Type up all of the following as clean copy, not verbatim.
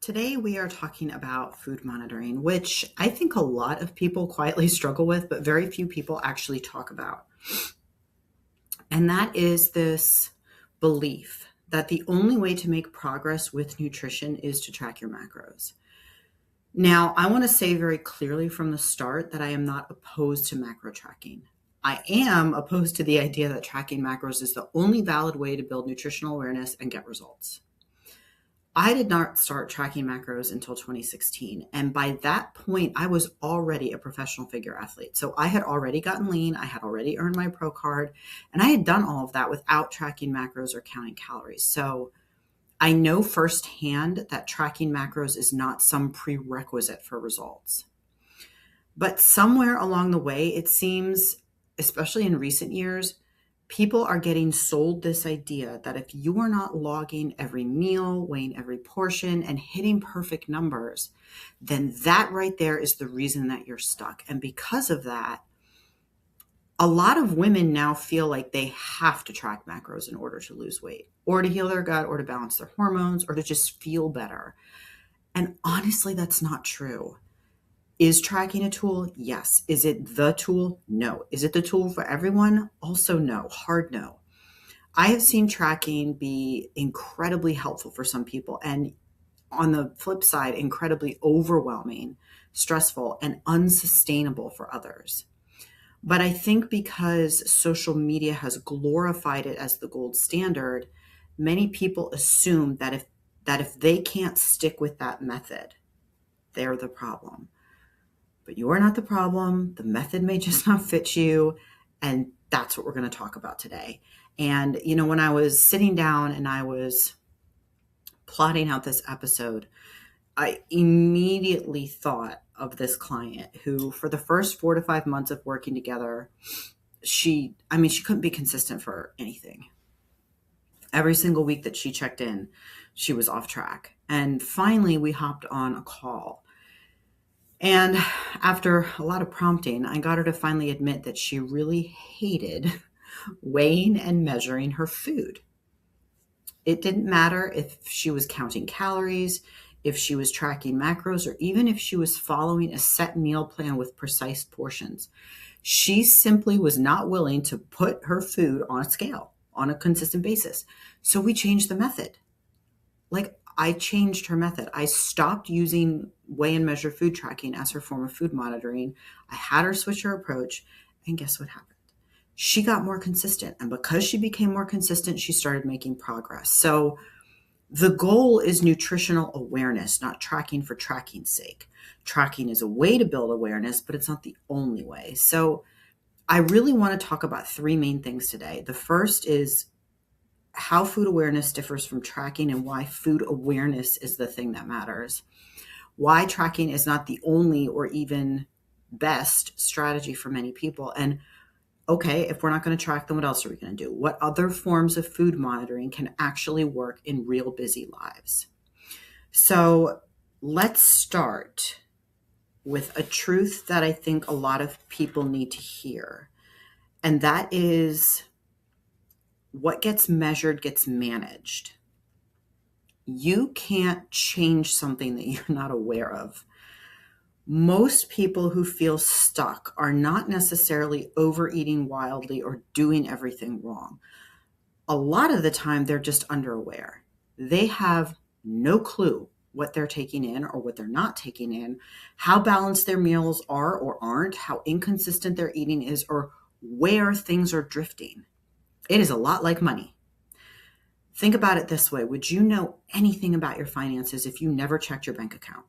Today, we are talking about food monitoring, which I think a lot of people quietly struggle with, but very few people actually talk about. And that is this belief that the only way to make progress with nutrition is to track your macros. Now, I want to say very clearly from the start that I am not opposed to macro tracking. I am opposed to the idea that tracking macros is the only valid way to build nutritional awareness and get results. I did not start tracking macros until 2016. And by that point, I was already a professional figure athlete. So I had already gotten lean. I had already earned my pro card. And I had done all of that without tracking macros or counting calories. So I know firsthand that tracking macros is not some prerequisite for results. But somewhere along the way, it seems, especially in recent years, people are getting sold this idea that if you are not logging every meal, weighing every portion, and hitting perfect numbers, then that right there is the reason that you're stuck. And because of that, a lot of women now feel like they have to track macros in order to lose weight, or to heal their gut, or to balance their hormones, or to just feel better. And honestly, that's not true. Is tracking a tool? Yes. Is it the tool? No. Is it the tool for everyone? Also no. Hard no. I have seen tracking be incredibly helpful for some people, and on the flip side, incredibly overwhelming, stressful, and unsustainable for others. But I think because social media has glorified it as the gold standard, many people assume that if they can't stick with that method, they're the problem. But you are not the problem. The method may just not fit you. And that's what we're going to talk about today. And, when I was sitting down and I was plotting out this episode, I immediately thought of this client who, for the first 4 to 5 months of working together, she couldn't be consistent for anything. Every single week that she checked in, she was off track. And finally, we hopped on a call. And after a lot of prompting, I got her to finally admit that she really hated weighing and measuring her food. It didn't matter if she was counting calories, if she was tracking macros, or even if she was following a set meal plan with precise portions. She simply was not willing to put her food on a scale on a consistent basis. So we changed the method. I changed her method. I stopped using weigh and measure food tracking as her form of food monitoring. I had her switch her approach, and guess what happened? She got more consistent. And because she became more consistent, she started making progress. So the goal is nutritional awareness, not tracking for tracking's sake. Tracking is a way to build awareness, but it's not the only way. So I really want to talk about three main things today. The first is how food awareness differs from tracking and why food awareness is the thing that matters. Why tracking is not the only or even best strategy for many people. And okay, if we're not going to track, then what else are we going to do? What other forms of food monitoring can actually work in real busy lives? So let's start with a truth that I think a lot of people need to hear. And that is, what gets measured gets managed. You can't change something that you're not aware of. Most people who feel stuck are not necessarily overeating wildly or doing everything wrong. A lot of the time, they're just underaware. They have no clue what they're taking in or what they're not taking in, how balanced their meals are or aren't, how inconsistent their eating is, or where things are drifting. It is a lot like money. Think about it this way. Would you know anything about your finances if you never checked your bank account?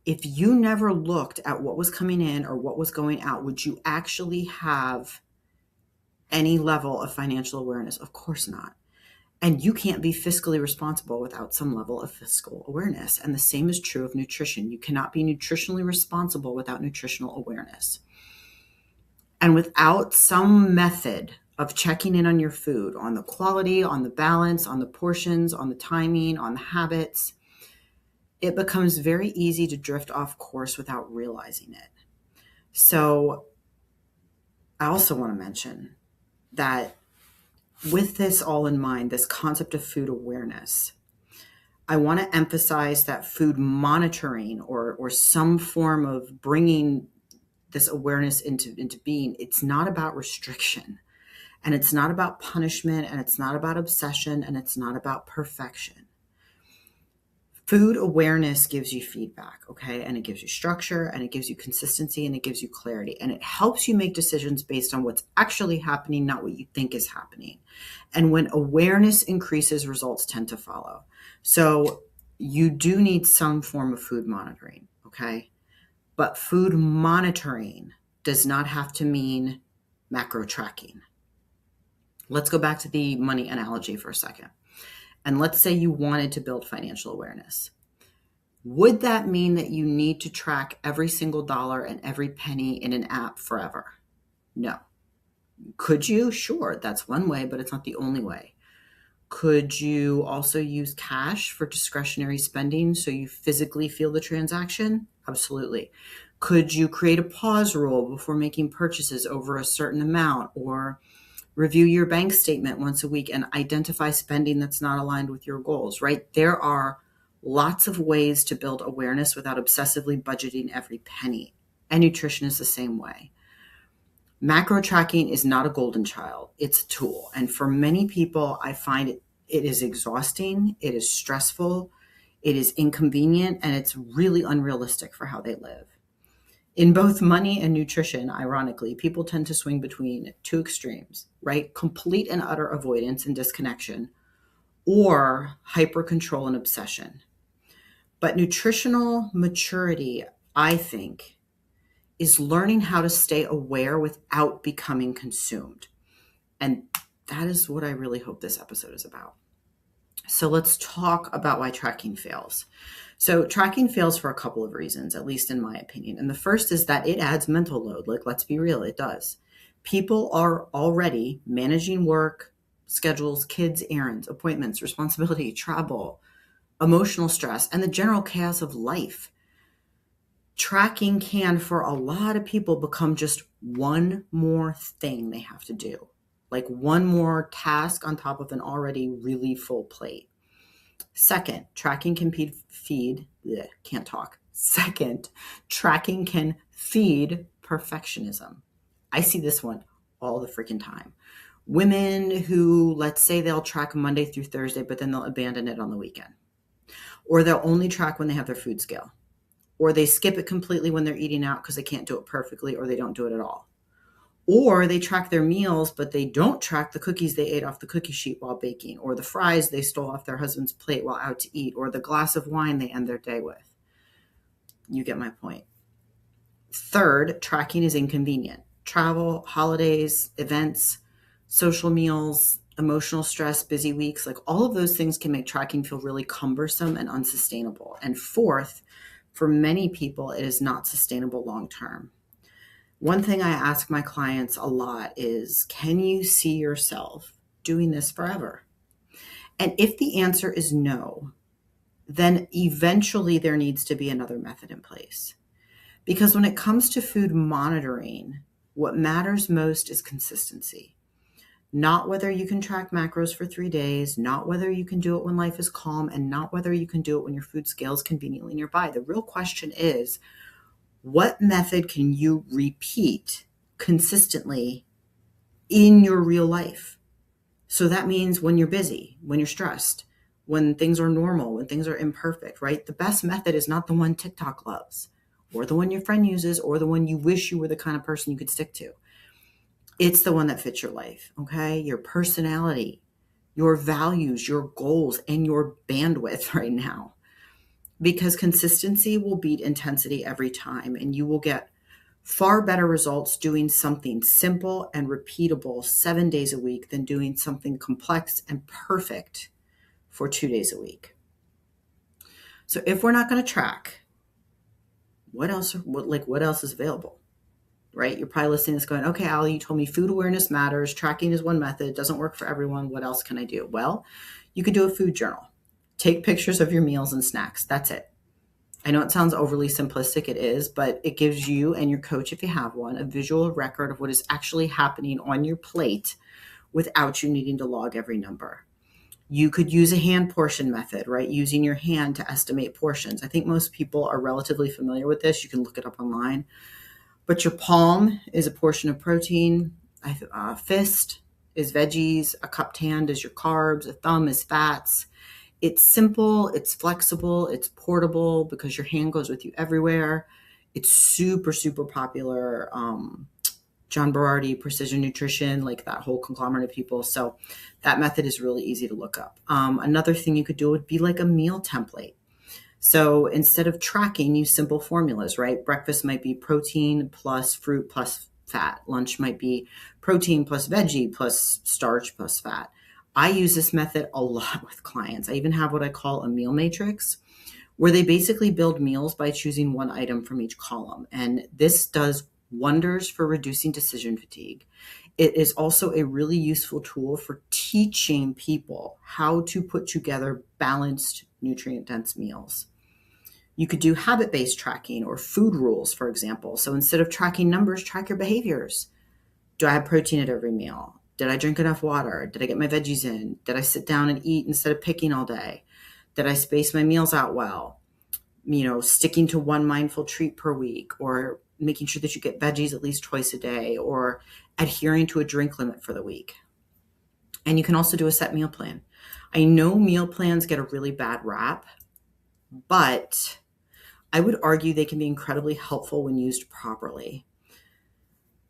If you never looked at what was coming in or what was going out, would you actually have any level of financial awareness? Of course not. And you can't be fiscally responsible without some level of fiscal awareness. And the same is true of nutrition. You cannot be nutritionally responsible without nutritional awareness. And without some method of checking in on your food, on the quality, on the balance, on the portions, on the timing, on the habits, it becomes very easy to drift off course without realizing it. So I also want to mention that with this all in mind, this concept of food awareness, I want to emphasize that food monitoring or some form of bringing this awareness into being, it's not about restriction, and it's not about punishment, and it's not about obsession, and it's not about perfection. Food awareness gives you feedback, okay? And it gives you structure, and it gives you consistency, and it gives you clarity, and it helps you make decisions based on what's actually happening, not what you think is happening. And when awareness increases, results tend to follow. So you do need some form of food monitoring, okay? But food monitoring does not have to mean macro tracking. Let's go back to the money analogy for a second. And let's say you wanted to build financial awareness. Would that mean that you need to track every single dollar and every penny in an app forever? No. Could you? Sure, that's one way, but it's not the only way. Could you also use cash for discretionary spending so you physically feel the transaction? Absolutely. Could you create a pause rule before making purchases over a certain amount, or review your bank statement once a week and identify spending that's not aligned with your goals, right? There are lots of ways to build awareness without obsessively budgeting every penny. And nutrition is the same way. Macro tracking is not a golden child. It's a tool. And for many people, I find it is exhausting, it is stressful, it is inconvenient, and it's really unrealistic for how they live. In both money and nutrition, ironically, people tend to swing between two extremes, right? Complete and utter avoidance and disconnection, or hyper control and obsession. But nutritional maturity, I think, is learning how to stay aware without becoming consumed. And that is what I really hope this episode is about. So let's talk about why tracking fails. So tracking fails for a couple of reasons, at least in my opinion. And the first is that it adds mental load. Like, let's be real, it does. People are already managing work, schedules, kids, errands, appointments, responsibility, travel, emotional stress, and the general chaos of life. Tracking can, for a lot of people, become just one more thing they have to do, like one more task on top of an already really full plate. Second, tracking can feed perfectionism. I see this one all the freaking time. Women who, let's say they'll track Monday through Thursday, but then they'll abandon it on the weekend. Or they'll only track when they have their food scale. Or they skip it completely when they're eating out because they can't do it perfectly, or they don't do it at all. Or they track their meals, but they don't track the cookies they ate off the cookie sheet while baking, or the fries they stole off their husband's plate while out to eat, or the glass of wine they end their day with. You get my point. Third, tracking is inconvenient. Travel, holidays, events, social meals, emotional stress, busy weeks, like all of those things can make tracking feel really cumbersome and unsustainable. And fourth, for many people, it is not sustainable long term. One thing I ask my clients a lot is, can you see yourself doing this forever? And if the answer is no, then eventually there needs to be another method in place. Because when it comes to food monitoring, what matters most is consistency. Not whether you can track macros for 3 days, not whether you can do it when life is calm, and not whether you can do it when your food scale is conveniently nearby. The real question is, what method can you repeat consistently in your real life? So that means when you're busy, when you're stressed, when things are normal, when things are imperfect, right? The best method is not the one TikTok loves, or the one your friend uses, or the one you wish you were the kind of person you could stick to. It's the one that fits your life, okay? Your personality, your values, your goals, and your bandwidth right now. Because consistency will beat intensity every time, and you will get far better results doing something simple and repeatable 7 days a week than doing something complex and perfect for 2 days a week. So if we're not going to track, what else is available? Right? You're probably listening to this going, okay, Ali, you told me food awareness matters. Tracking is one method. It doesn't work for everyone. What else can I do? Well, you could do a food journal. Take pictures of your meals and snacks. That's it. I know it sounds overly simplistic. It is, but it gives you and your coach, if you have one, a visual record of what is actually happening on your plate without you needing to log every number. You could use a hand portion method, right? Using your hand to estimate portions. I think most people are relatively familiar with this. You can look it up online. But your palm is a portion of protein. A fist is veggies. A cupped hand is your carbs. A thumb is fats. It's simple. It's flexible. It's portable because your hand goes with you everywhere. It's super, super popular. John Berardi, Precision Nutrition, like that whole conglomerate of people. So that method is really easy to look up. Another thing you could do would be like a meal template. So instead of tracking, use simple formulas, right? Breakfast might be protein plus fruit plus fat. Lunch might be protein plus veggie plus starch plus fat. I use this method a lot with clients. I even have what I call a meal matrix, where they basically build meals by choosing one item from each column. And this does wonders for reducing decision fatigue. It is also a really useful tool for teaching people how to put together balanced, nutrient-dense meals. You could do habit-based tracking or food rules, for example. So instead of tracking numbers, track your behaviors. Do I have protein at every meal? Did I drink enough water? Did I get my veggies in? Did I sit down and eat instead of picking all day? Did I space my meals out well? Sticking to one mindful treat per week, or making sure that you get veggies at least twice a day, or adhering to a drink limit for the week. And you can also do a set meal plan. I know meal plans get a really bad rap, but I would argue they can be incredibly helpful when used properly.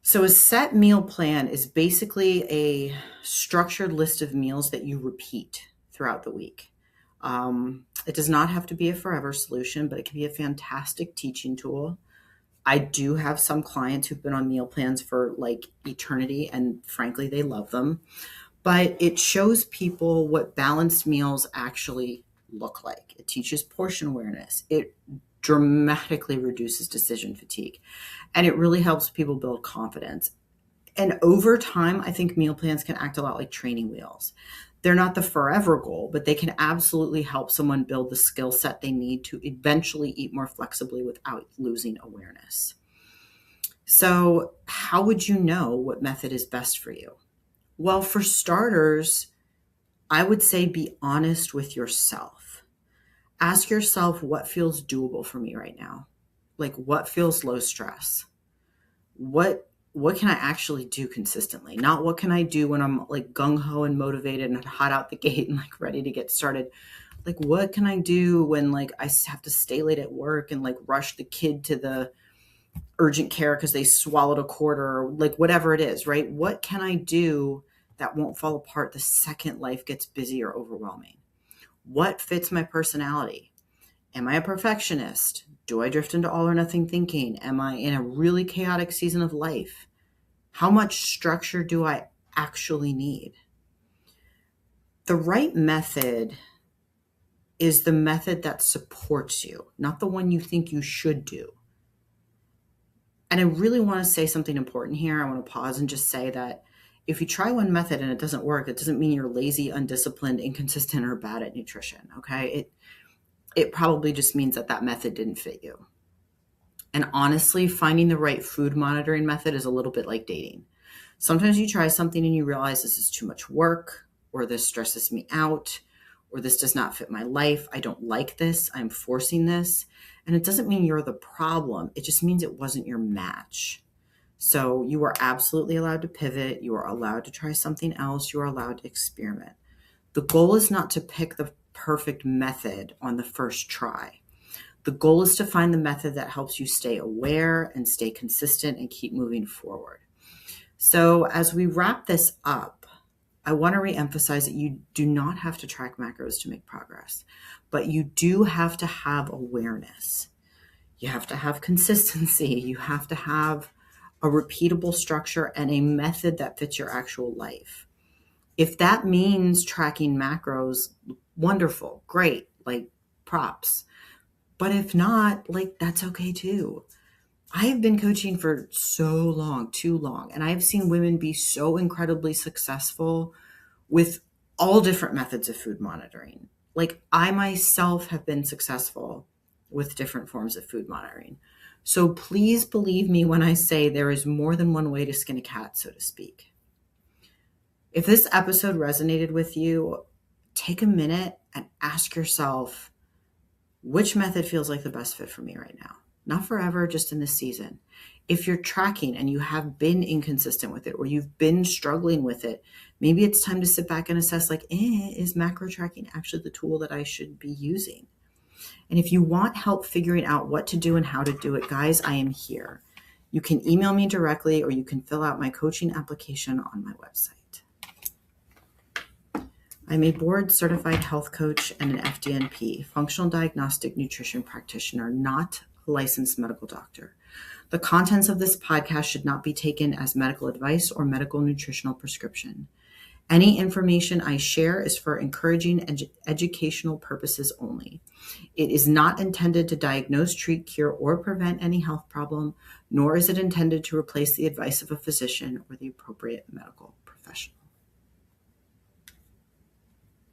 So a set meal plan is basically a structured list of meals that you repeat throughout the week. It does not have to be a forever solution, but it can be a fantastic teaching tool. I do have some clients who've been on meal plans for like eternity, and frankly, they love them. But it shows people what balanced meals actually look like. It teaches portion awareness. It dramatically reduces decision fatigue, and it really helps people build confidence. And over time, I think meal plans can act a lot like training wheels. They're not the forever goal, but they can absolutely help someone build the skill set they need to eventually eat more flexibly without losing awareness. So, how would you know what method is best for you? Well, for starters, I would say be honest with yourself. Ask yourself what feels doable for me right now. Like, what feels low stress? What can I actually do consistently? Not what can I do when I'm like gung-ho and motivated and hot out the gate and like ready to get started. Like, what can I do when like I have to stay late at work and like rush the kid to the urgent care because they swallowed a quarter, or like whatever it is, right? What can I do that won't fall apart the second life gets busy or overwhelming? What fits my personality? Am I a perfectionist? Do I drift into all or nothing thinking? Am I in a really chaotic season of life? How much structure do I actually need? The right method is the method that supports you, not the one you think you should do. And I really want to say something important here. I want to pause and just say that if you try one method and it doesn't work, it doesn't mean you're lazy, undisciplined, inconsistent, or bad at nutrition, okay? It probably just means that method didn't fit you. And honestly, finding the right food monitoring method is a little bit like dating. Sometimes you try something and you realize this is too much work, or this stresses me out, or this does not fit my life. I don't like this. I'm forcing this. And it doesn't mean you're the problem. It just means it wasn't your match. So you are absolutely allowed to pivot. You are allowed to try something else. You are allowed to experiment. The goal is not to pick the perfect method on the first try. The goal is to find the method that helps you stay aware and stay consistent and keep moving forward. So as we wrap this up, I want to reemphasize that you do not have to track macros to make progress, but you do have to have awareness. You have to have consistency. You have to have a repeatable structure and a method that fits your actual life. If that means tracking macros, wonderful, great, like props. But if not, like that's okay too. I have been coaching for so long, too long, and I've seen women be so incredibly successful with all different methods of food monitoring. Like I myself have been successful with different forms of food monitoring. So please believe me when I say there is more than one way to skin a cat, so to speak. If this episode resonated with you, take a minute and ask yourself, which method feels like the best fit for me right now? Not forever, just in this season. If you're tracking and you have been inconsistent with it, or you've been struggling with it, maybe it's time to sit back and assess, like, is macro tracking actually the tool that I should be using? And if you want help figuring out what to do and how to do it, guys, I am here. You can email me directly, or you can fill out my coaching application on my website. I'm a board-certified health coach and an FDNP, functional diagnostic nutrition practitioner, not a licensed medical doctor. The contents of this podcast should not be taken as medical advice or medical nutritional prescription. Any information I share is for encouraging and educational purposes only. It is not intended to diagnose, treat, cure, or prevent any health problem, nor is it intended to replace the advice of a physician or the appropriate medical professional.